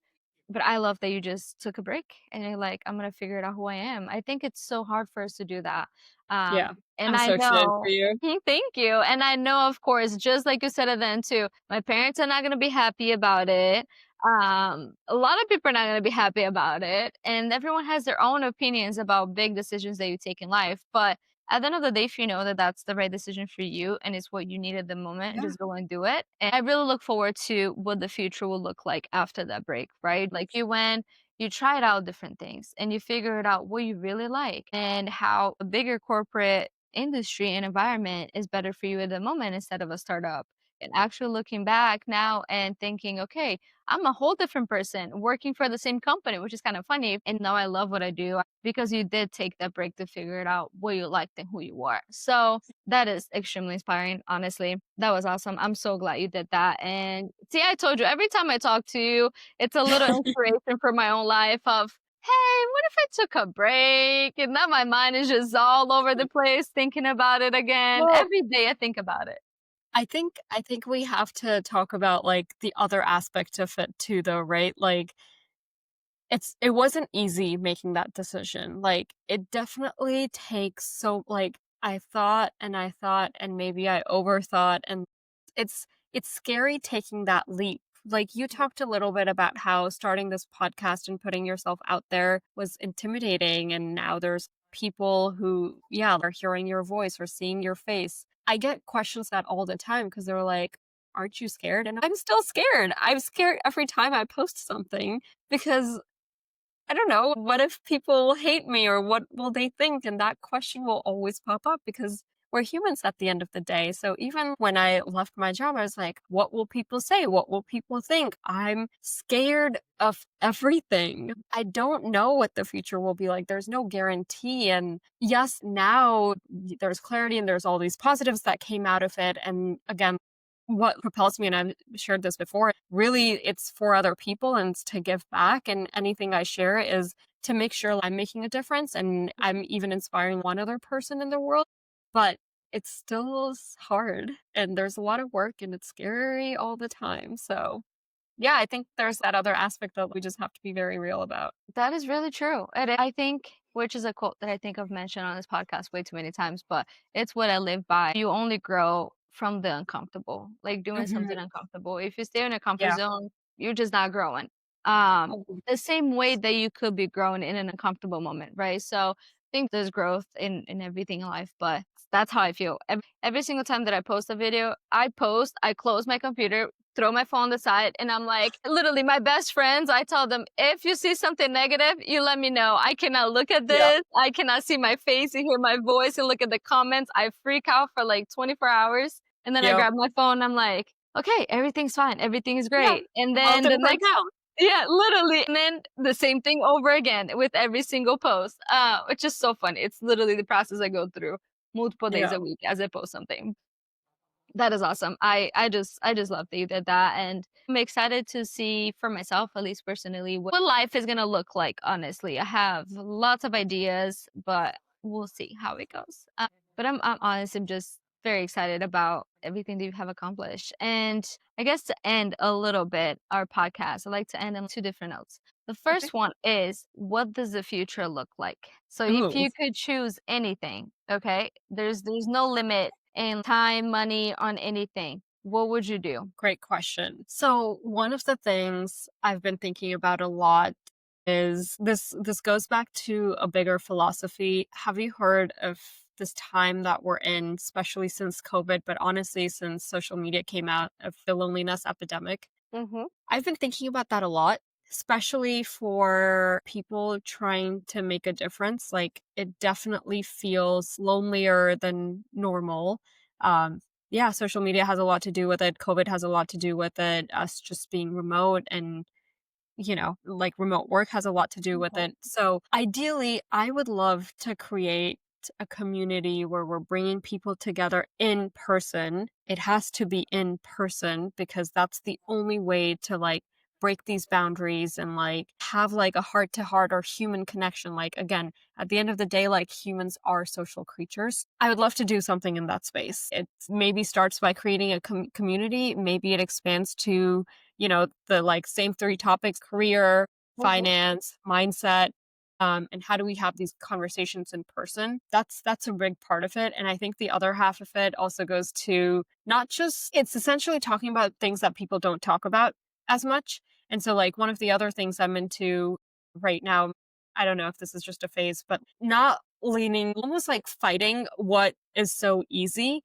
But I love that you just took a break and you're like, I'm gonna figure it out who I am. I think it's so hard for us to do that. yeah. And I'm I so excited for know you. thank you. And I know, of course, just like you said it then too, my parents are not gonna be happy about it. A lot of people are not gonna be happy about it. And everyone has their own opinions about big decisions that you take in life. But at the end of the day, if you know that that's the right decision for you and it's what you need at the moment, Yeah. just go and do it. And I really look forward to what the future will look like after that break, right? Like you went, you tried out different things and you figured out what you really like and how a bigger corporate industry and environment is better for you at the moment instead of a startup. And actually looking back now and thinking, okay, I'm a whole different person working for the same company, which is kind of funny. And now I love what I do because you did take that break to figure it out what you liked and who you were. So that is extremely inspiring, honestly. That was awesome. I'm so glad you did that. And see, I told you, every time I talk to you, it's a little inspiration for my own life of, hey, what if I took a break? And now my mind is just all over the place thinking about it again. Well, Every day I think about it. I think we have to talk about like the other aspect of it too though, right? Like it wasn't easy making that decision. Like it definitely takes so like I thought and maybe I overthought and it's it's scary taking that leap. Like you talked a little bit about how starting this podcast and putting yourself out there was intimidating and now there's people who yeah, are hearing your voice or seeing your face. I get questions that all the time because they're like aren't you scared? And I'm still scared. I'm scared every time I post something because I don't know, what if people will hate me or what will they think? And that question will always pop up because we're humans at the end of the day. So even when I left my job, I was like, what will people say? What will people think? I'm scared of everything. I don't know what the future will be like. There's no guarantee. And yes, now there's clarity and there's all these positives that came out of it. And again, what propels me, and I've shared this before, really it's for other people and it's to give back. And anything I share is to make sure I'm making a difference and I'm even inspiring one other person in the world. But it's still hard and there's a lot of work and it's scary all the time. So yeah, I think there's that other aspect that we just have to be very real about. That is really true. I think, which is a quote that I think I've mentioned on this podcast way too many times, but it's what I live by. You only grow from the uncomfortable, like doing Hmm. something uncomfortable. If you stay in a comfort Yeah. zone, you're just not growing. Um, Mhm. the same way that you could be growing in an uncomfortable moment, right? So I think there's growth in everything in life, but that's how I feel. Every single time that I post a video, I close my computer, throw my phone on the side, and I'm like, literally, my best friends, I tell them, if you see something negative, you let me know. I cannot look at Yeah. this. I cannot see my face and hear my voice and look at the comments. I freak out for like 24 hours. And then I Yep. grab my phone. I'm like, okay, everything's fine. Everything is Yeah. great. And The world then the didn't burn next, down. yeah, literally. And then the same thing over again with every single post, which is so funny. It's literally the process I go through multiple days Yeah. a week as I post something. That is awesome. I just love that you did that, and I'm excited to see for myself, at least personally, what life is gonna look like. Honestly, I have lots of ideas, but we'll see how it goes. But I'm honest. I'm just very excited about everything that you have accomplished. And I guess to end a little bit our podcast, I like to end on two different notes. The Okay. first one is, what does the future look like? So if Ooh. you could choose anything, okay, there's no limit in time, money, on anything, what would you do? Great question. So, one of the things I've been thinking about a lot is this goes back to a bigger philosophy. Have you heard of this time that we're in, especially since COVID, but honestly since social media came out, of the loneliness epidemic? Mhm. I've been thinking about that a lot, especially for people trying to make a difference. Like, it definitely feels lonelier than normal. Um, yeah, social media has a lot to do with it. COVID has a lot to do with it. Us just being remote and, like remote work has a lot to do with Mhm. it. So, ideally, I would love to create a community where we're bringing people together in person. It has to be in person because that's the only way to like break these boundaries and like have like a heart to heart or human connection. Like, again, at the end of the day, like humans are social creatures. I would love to do something in that space. It maybe starts by creating a community. Maybe it expands to, the like same three topics: career, Mhm. finance, mindset. And how do we have these conversations in person? That's a big part of it. And I think the other half of it also goes to not just, it's essentially talking about things that people don't talk about as much. And so like one of the other things I'm into right now, I don't know if this is just a phase, but not leaning, almost like fighting what is so easy,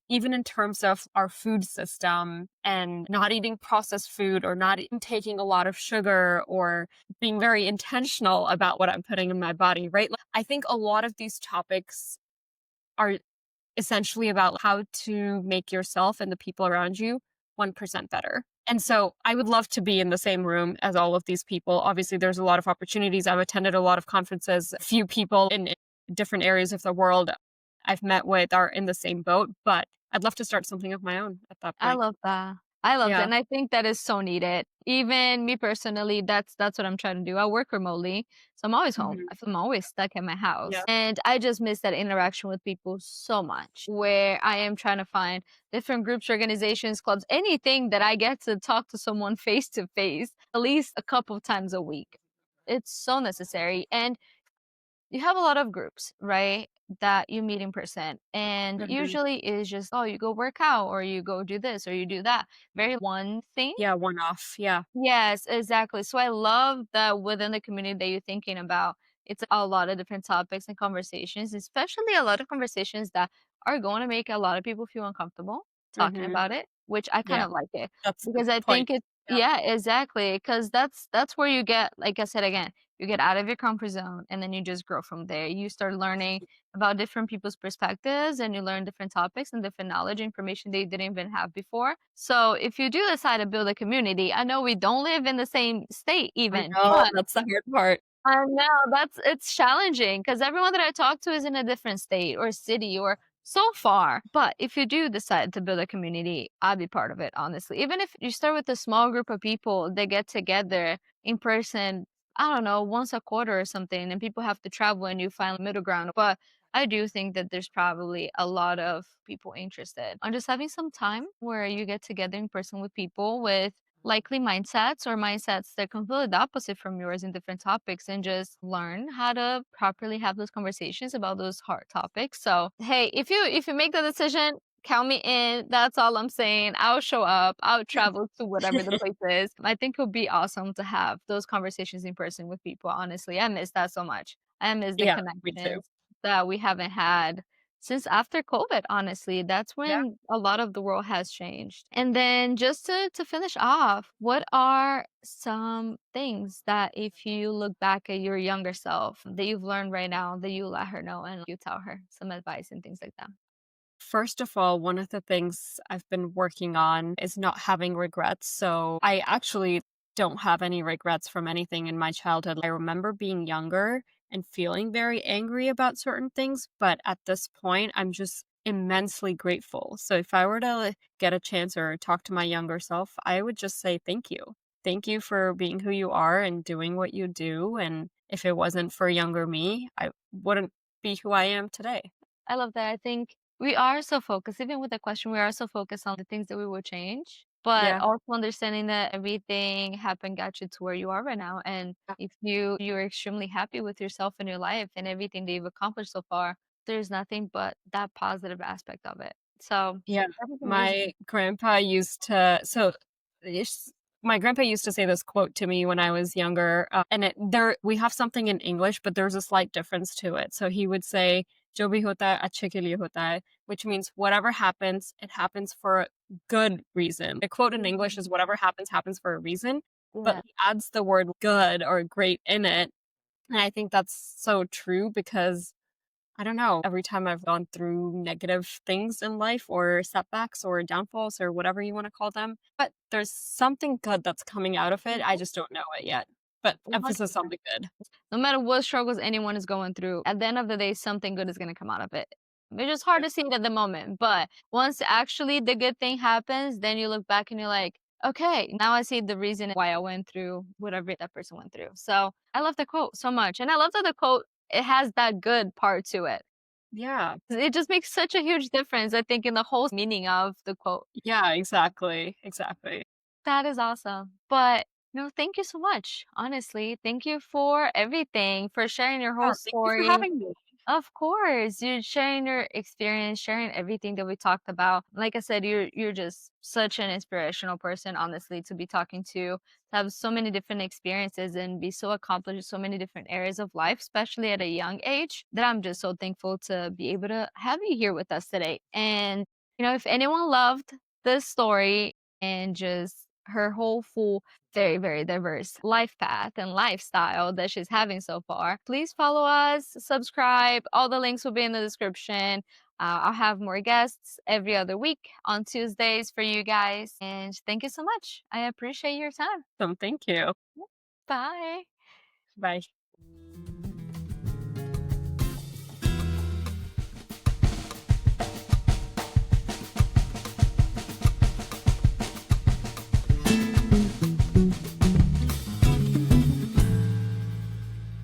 even in terms of our food system and not eating processed food or not taking a lot of sugar or being very intentional about what I'm putting in my body, right? Like, I think a lot of these topics are essentially about how to make yourself and the people around you 1% better. And so I would love to be in the same room as all of these people. Obviously, there's a lot of opportunities. I've attended a lot of conferences. A few people in different areas of the world I've met with are in the same boat, but I'd love to start something of my own at that I point. love that. I love that, Yeah. and I think that is so needed. Even me personally, that's what I'm trying to do. I work remotely, so I'm always home. Mhm. I feel I'm always stuck at my house, Yeah. and I just miss that interaction with people so much, where I am trying to find different groups, organizations, clubs, anything that I get to talk to someone face to face at least a couple of times a week. It's so necessary, and you have a lot of groups, right? That you meet in person. And Mhm. usually it's just, oh, you go work out or you go do this or you do that. Very one thing. Yeah, one off. Yeah. Yes, exactly. So I love that within the community that you're thinking about, it's a lot of different topics and conversations, especially a lot of conversations that are going to make a lot of people feel uncomfortable talking Mhm. about it. which I kind Yeah, of like it that's the because I point. think it Yeah. yeah, exactly. Because that's where you get, like I said again, you get out of your comfort zone and then you just grow from there. You start learning about different people's perspectives and you learn different topics and different knowledge, information they didn't even have before. So if you do decide to build a community, I know we don't live in the same state I even, know, but that's the hard part. I know, it's challenging because everyone that I talk to is in a different state or city or so far. But if you do decide to build a community, I'll be part of it, honestly. Even if you start with a small group of people that get together in person, I don't know, once a quarter or something, and people have to travel and you find middle ground. But I do think that there's probably a lot of people interested on just having some time where you get together in person with people with likely mindsets or mindsets that are completely opposite from yours in different topics and just learn how to properly have those conversations about those hard topics. So, hey, if you make the decision, count me in. That's all I'm saying. I'll show up. I'll travel to whatever the place is. I think it would be awesome to have those conversations in person with people. Honestly, I miss that so much. I miss the Yeah, me too. connections that we haven't had since after COVID, honestly. That's Yeah. when a lot of the world has changed. And then just to finish off, what are some things that if you look back at your younger self that you've learned right now that you let her know and you tell her some advice and things like that? First of all, one of the things I've been working on is not having regrets. So I actually don't have any regrets from anything in my childhood. I remember being younger and feeling very angry about certain things, but at this point, I'm just immensely grateful. So if I were to get a chance or talk to my younger self, I would just say thank you. Thank you for being who you are and doing what you do. And if it wasn't for younger me, I wouldn't be who I am today. I love that. I think we are so focused, even with the question, we are so focused on the things that we will change, but Yeah. also understanding that everything happened got you to where you are right now. And if you're extremely happy with yourself and your life and everything that you've accomplished so far, there's nothing but that positive aspect of it. So Yeah, that's amazing. my grandpa used to it's my grandpa used to say this quote to me when I was younger, and it there we have something in English, but there's a slight difference to it. So he would say, "Jo bhi hota hai, अच्छे के लिए होता है," which means whatever happens, it happens for a good reason. The quote in English is, "Whatever happens, happens for a reason," but Yeah. he adds the word good or great in it, and I think that's so true because I don't know. Every time I've gone through negative things in life or setbacks or downfalls or whatever you want to call them, but there's something good that's coming out of it. I just don't know it yet. But emphasis on 100%. the good. No matter what struggles anyone is going through, at the end of the day, something good is going to come out of it. It's just hard Yeah. to see it at the moment, but once actually the good thing happens, then you look back and you're like, okay, now I see the reason why I went through whatever that person went through. So I love the quote so much. And I love that the quote, it has that good part to it. Yeah. It just makes such a huge difference, I think, in the whole meaning of the quote. Yeah, exactly. Exactly. That is awesome. But no, thank you so much. Honestly, thank you for everything, for sharing your whole Yeah, thank you for story. having me. Of course, you're sharing your experience, sharing everything that we talked about. Like I said, you're just such an inspirational person, honestly, to be talking to have so many different experiences and be so accomplished in so many different areas of life, especially at a young age, that I'm just so thankful to be able to have you here with us today. And if anyone loved this story and just her whole full very, very diverse life path and lifestyle that she's having so far, please follow us, subscribe. All the links will be in the description. I'll have more guests every other week on Tuesdays for you guys. And thank you so much. I appreciate your time. So thank you. Bye. Bye.